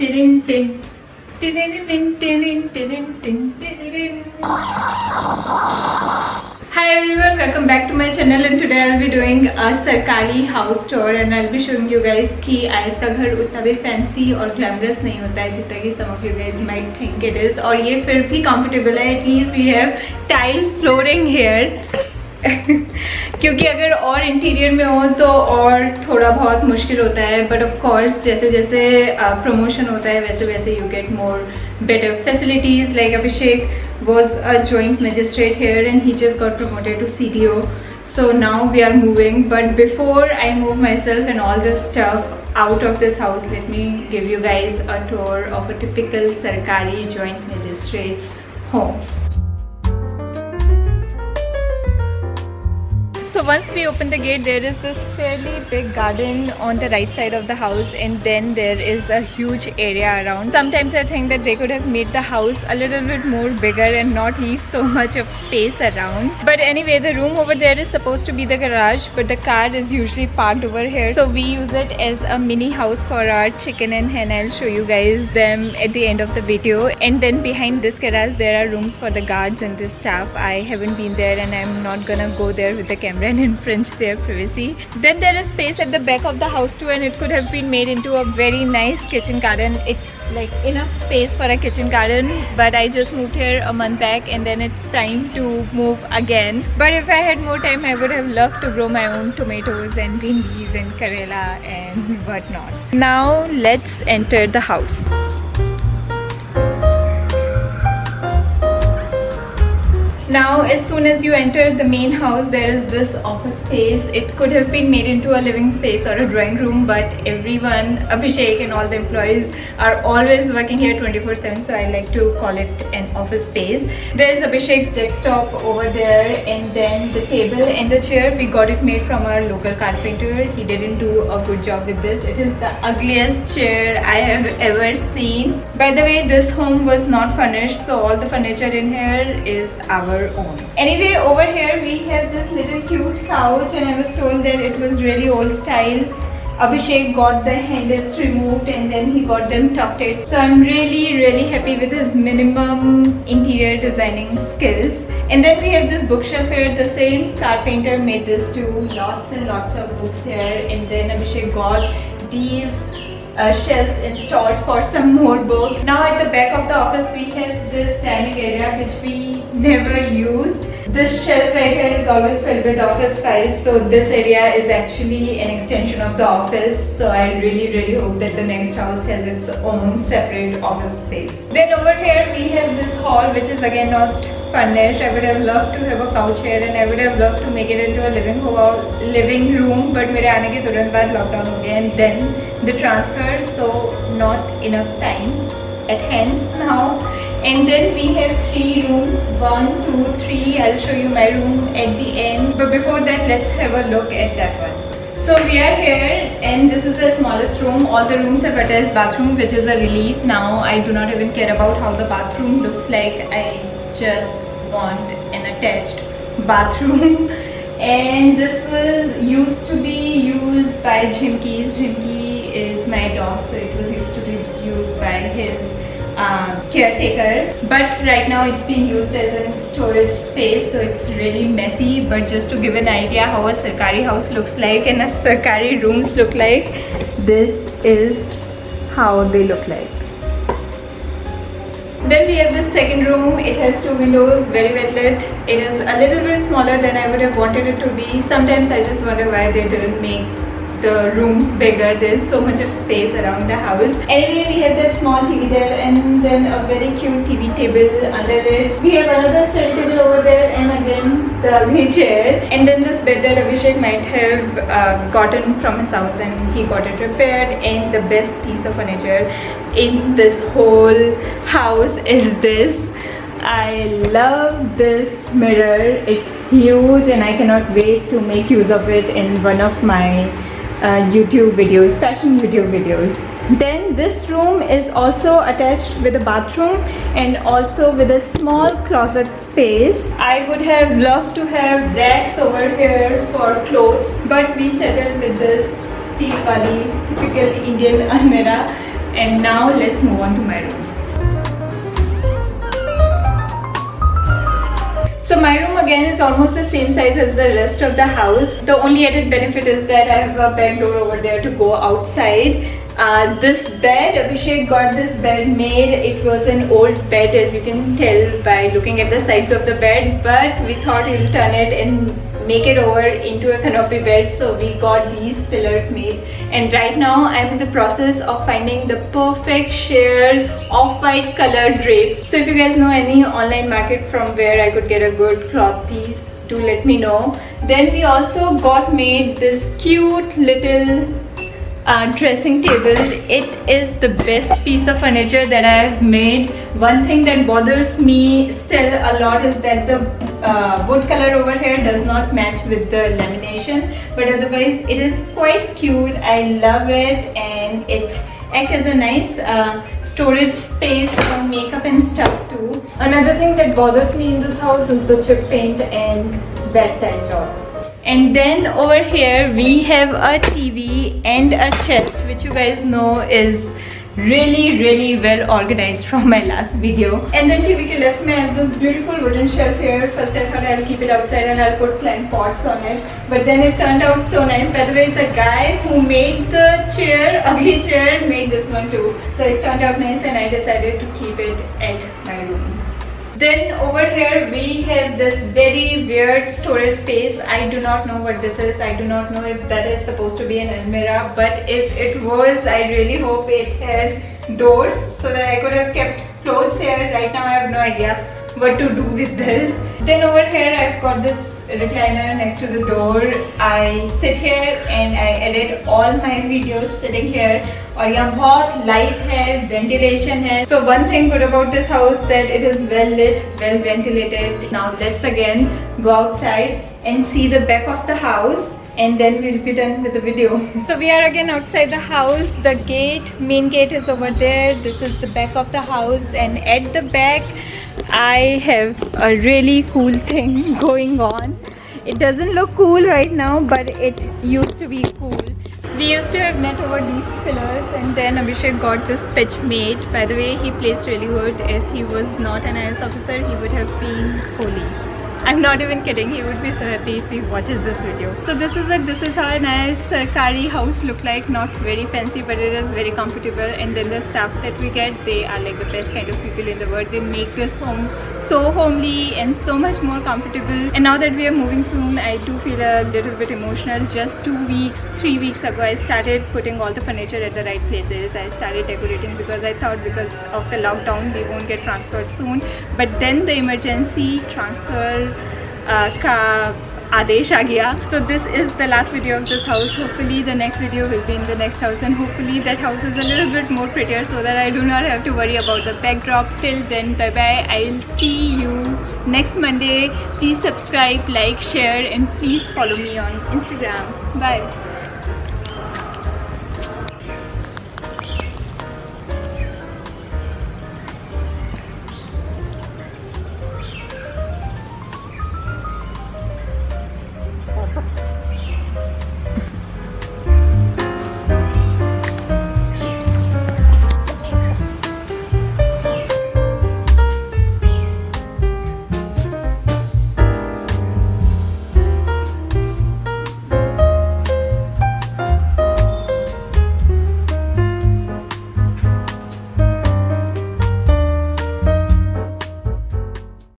Tin, tin, tin, tin, tin, tin, tin, tin, tin. Hi everyone, welcome back to my channel and today I'll be doing a सरकारी house tour and I'll be showing you guys कि आयस का घर उतना भी fancy और glamorous नहीं होता है जितना कि some of you guys might think it is और ये फिर भी comfortable है. At least we have tile flooring here. क्योंकि अगर और इंटीरियर में हो तो और थोड़ा बहुत मुश्किल होता है बट ऑफ कोर्स जैसे जैसे प्रमोशन होता है वैसे वैसे you get more better facilities. Like Abhishek was a joint magistrate here and he just got promoted to CDO, so now we are moving. But before I move myself and all this stuff out of this house, let me give you guys a tour of a typical Sarkari joint magistrate's home. So once we open the gate, there is this fairly big garden on the right side of the house and then there is a huge area around. Sometimes I think that they could have made the house a little bit more bigger and not leave so much of space around. But anyway, the room over there is supposed to be the garage, but the car is usually parked over here. So we use it as a mini house for our chicken and hen. I'll show you guys them at the end of the video. And then behind this garage, there are rooms for the guards and the staff. I haven't been there and I'm not gonna go there with the camera and infringe their privacy. Then there is space at the back of the house too and it could have been made into a very nice kitchen garden. It's like enough space for a kitchen garden, but I just moved here a month back and then it's time to move again. But if I had more time, I would have loved to grow my own tomatoes and bhindis and karela and whatnot. Now let's enter the house. Now as soon as you enter the main house, there is this office space. It could have been made into a living space or a drawing room, but everyone, Abhishek and all the employees are always working here 24/7, so I like to call it an office space. There is Abhishek's desktop over there and then the table and the chair, we got it made from our local carpenter. He didn't do a good job with this. It is the ugliest chair I have ever seen. By the way, this home was not furnished, so all the furniture in here is our own. Anyway, over here we have this little cute couch and I was told that it was really old style. Abhishek got the handles removed and then he got them tufted. So I'm really happy with his minimum interior designing skills. And then we have this bookshelf here. The same carpenter made this too. Lots and lots of books here. And then Abhishek got these shelves installed for some more books. Now at the back of the office we have this dining area which we never used. This shelf right here is always filled with office files, so this area is actually an extension of the office. So I really hope that the next house has its own separate office space. Then over here we have this hall which is again not furnished. I would have loved to have a couch here and I would have loved to make it into a living room, but मेरे आने के तुरंत बाद lockdown हो गया and then the transfer, so not enough time at hand now. And then we have 3 rooms, 1, 2, 3. I'll show you my room at the end, but before that let's have a look at that one. So we are here and this is the smallest room. All the rooms have attached bathroom, which is a relief. Now I do not even care about how the bathroom looks like. I just want an attached bathroom. And this was used to be used by Jhimki's. Jhimki is my dog, so it was used to be used by his caretaker, but right now it's being used as a storage space, so it's really messy. But just to give an idea how a Sarkari house looks like and a Sarkari rooms look like, this is how they look like. Then we have this second room. It has 2 windows, very well lit. It is a little bit smaller than I would have wanted it to be. Sometimes I just wonder why they didn't make the rooms bigger. There's so much of space around the house. Anyway, we have that small TV there and then a very cute TV table under it. We have another study table over there and again the ugly chair. And then this bed that Abhishek might have gotten from his house and he got it repaired. And the best piece of furniture in this whole house is this. I love this mirror. It's huge and I cannot wait to make use of it in one of my YouTube videos, fashion YouTube videos. Then this room is also attached with a bathroom and also with a small closet space. I would have loved to have racks over here for clothes, but we settled with this steel wali, typical Indian almirah. And now let's move on to my room. So my room again is almost the same size as the rest of the house. The only added benefit is that I have a bed door over there to go outside. This bed, Abhishek got this bed made. It was an old bed, as you can tell by looking at the sides of the bed, but we thought we'll turn it and make it over into a canopy bed, so we got these pillars made. And right now I'm in the process of finding the perfect sheer off-white colored drapes. So if you guys know any online market from where I could get a good cloth piece, do let me know. Then we also got made this cute little dressing table. It is the best piece of furniture that I have made. One thing that bothers me still a lot is that the wood color over here does not match with the lamination, but otherwise it is quite cute. I love it, and it acts as a nice storage space for makeup and stuff too. Another thing that bothers me in this house is the chip paint and bad tile job. And then over here we have a TV and a chest, which you guys know is really well organized from my last video. And then TV ke left mein I have this beautiful wooden shelf here. First I thought I'll keep it outside and I'll put plant pots on it, but then it turned out so nice. By the way, the guy who made the chair, ugly chair, made this one too. So it turned out nice and I decided to keep it at my room. Then over here we have this very weird storage space. I do not know what this is. I do not know if that is supposed to be an almirah, but if it was, I really hope it had doors so that I could have kept clothes here. Right now I have no idea what to do with this. Then over here I've got this recliner next to the door. I sit here and I edit all my videos sitting here. और यहाँ बहुत light है, ventilation है. So one thing good about this house that it is well lit, well ventilated. Now let's again go outside and see the back of the house, and then we'll be done with the video. So we are again outside the house. The gate, main gate is over there. This is the back of the house, and at the back I have a really cool thing going on. It doesn't look cool right now, but it used to be cool. We used to have net over these pillars, and then Abhishek got this pitch made. By the way, he placed really good. If he was not an IS officer, he would have been holy. I'm not even kidding, he would be so happy if he watches this video. So this is how a nice Sarkari house look like. Not very fancy, but it is very comfortable. And then the staff that we get, they are like the best kind of people in the world. They make this home so homely and so much more comfortable. And now that we are moving soon, I do feel a little bit emotional. Just 3 weeks ago, I started putting all the furniture at the right places. I started decorating because I thought because of the lockdown we won't get transferred soon. But then the emergency transfer का आदेश आ गया. So this is the last video of this house. Hopefully the next video will be in the next house, and hopefully that house is a little bit more prettier so that I do not have to worry about the backdrop. Till then, bye bye. I'll see you next Monday. Please subscribe, like, share, and please follow me on Instagram. Bye.